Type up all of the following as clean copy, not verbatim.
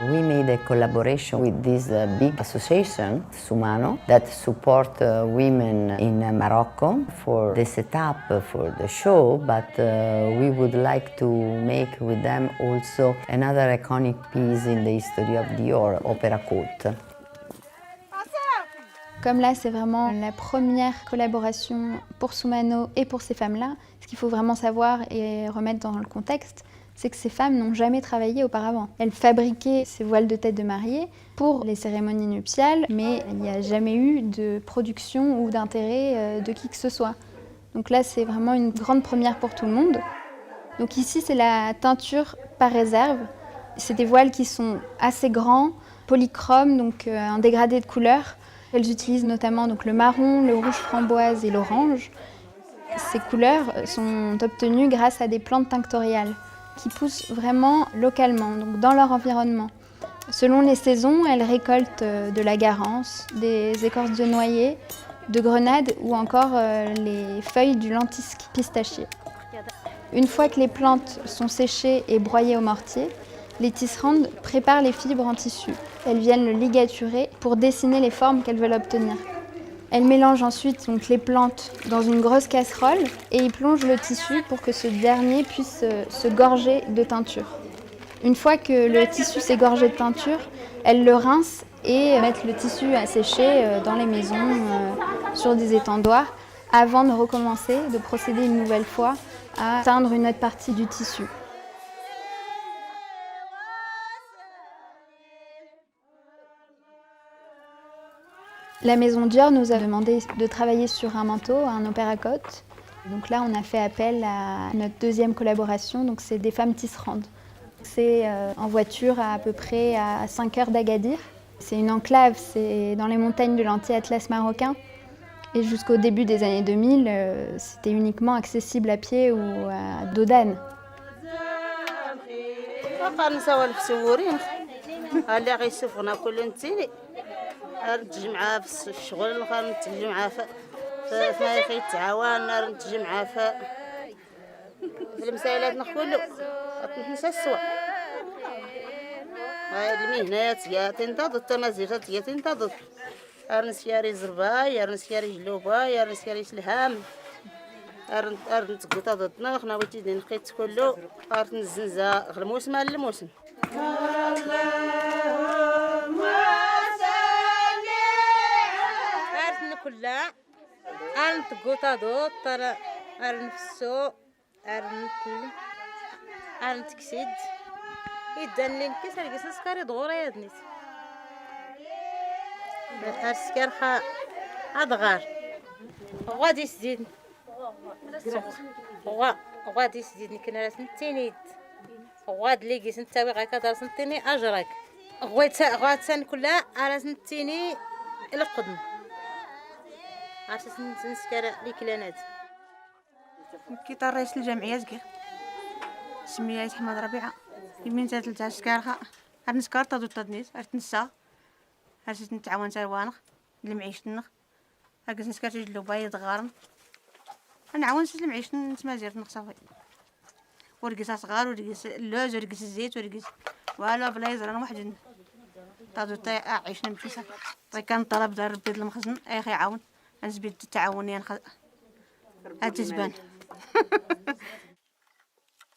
We made a collaboration with this big association, Sumano, that support women in Morocco for the setup for the show, but we would like to make with them also another iconic piece in the history of Dior, Opera Court. Comme là, c'est vraiment la première collaboration pour Sumano et pour ces femmes-là, ce qu'il faut vraiment savoir et remettre dans le contexte, c'est que ces femmes n'ont jamais travaillé auparavant. Elles fabriquaient ces voiles de tête de mariée pour les cérémonies nuptiales, mais il n'y a jamais eu de production ou d'intérêt de qui que ce soit. Donc là, c'est vraiment une grande première pour tout le monde. Donc ici, c'est la teinture par réserve. C'est des voiles qui sont assez grands, polychromes, donc un dégradé de couleurs. Elles utilisent notamment donc, le marron, le rouge framboise et l'orange. Ces couleurs sont obtenues grâce à des plantes tinctoriales qui poussent vraiment localement, donc dans leur environnement. Selon les saisons, elles récoltent de la garance, des écorces de noyer, de grenade ou encore les feuilles du lentisque pistachier. Une fois que les plantes sont séchées et broyées au mortier, les tisserandes préparent les fibres en tissu. Elles viennent le ligaturer pour dessiner les formes qu'elles veulent obtenir. Elles mélangent ensuite donc, les plantes dans une grosse casserole et y plongent le tissu pour que ce dernier puisse se gorger de teinture. Une fois que le tissu s'est gorgé de teinture, elles le rincent et mettent le tissu à sécher dans les maisons, sur des étendoirs, avant de recommencer, de procéder une nouvelle fois à teindre une autre partie du tissu. La maison Dior nous a demandé de travailler sur un manteau, un opéra coat. Donc là, on a fait appel à notre deuxième collaboration, donc c'est des femmes tisserandes. C'est en voiture à peu près à 5 heures d'Agadir. C'est une enclave, c'est dans les montagnes de l'anti-Atlas marocain. Et jusqu'au début des années 2000, c'était uniquement accessible à pied ou à dos d'âne. نتجي معاه في الشغل نتجي معاه في كيتعاون نتجي معاه في المسائلات كله ننسى السوا هاي المهنات يا تنتظر التمازيغات يا تنتظر نسياري زربا يا نسياري جلوبا يا نسياري سلهام نتقطع ضدنا خنا ويتي نقيت كله نزنزا غير الموسم على الموسم كلها أرنتقطع دوت ترى أرنفسو أرنتكسيد يدان لين كسر كسر سكاري دغورة يا دنيت السكر خا أدغار غادي يسديد غادي يسديد كنا راس نتينيد غاد لي كيس نتاوي غا كدار سنتيني أجرك غاد سن كلها راس نتيني القدم عرفت نسكر ليكلانات كي رئيس الجمعيه زكير سميت احمد ربيعه يمين تاع سكارخه نسكر تدو تدنيت نسا هرت نتعاون تاوانخ المعيشتنخ هكا نسكر تجلو باي دغارن نعاون المعيش نتمازير نخصافي ورقيس صغار ورقيس اللوز ورقيس الزيت ورقيس ولا بلا يزران واحد تادو تاع عيشنا مكيسه كان طلب دار ربي المخزن اي اخي عاون نزبيد التعاونية هتزبان.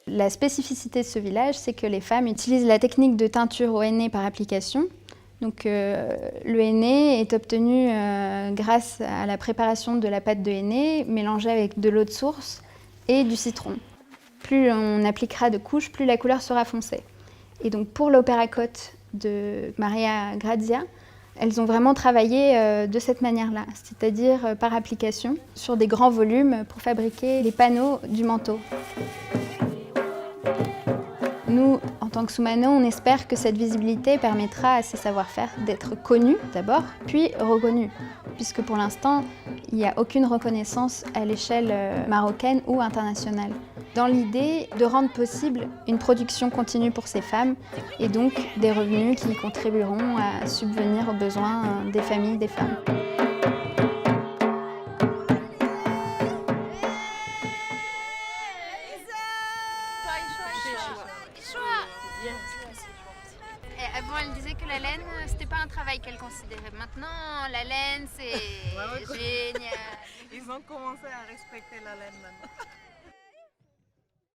La spécificité de ce village, c'est que les femmes utilisent la technique de teinture au henné par application. Donc, le henné est obtenu grâce à la préparation de la pâte de henné mélangée avec de l'eau de source et du citron. Plus on appliquera de couches, plus la couleur sera foncée. Et donc pour l'opéra coat de Maria Grazia, elles ont vraiment travaillé de cette manière-là, c'est-à-dire par application, sur des grands volumes pour fabriquer les panneaux du manteau. Nous, en tant que Sumano, on espère que cette visibilité permettra à ces savoir-faire d'être connus d'abord, puis reconnus, puisque pour l'instant, il n'y a aucune reconnaissance à l'échelle marocaine ou internationale. Dans l'idée de rendre possible une production continue pour ces femmes et donc des revenus qui contribueront à subvenir aux besoins des familles des femmes. Et avant, elle disait que la laine, c'était pas un travail qu'elle considérait. Maintenant, la laine, c'est génial. Ils ont commencé à respecter la laine maintenant.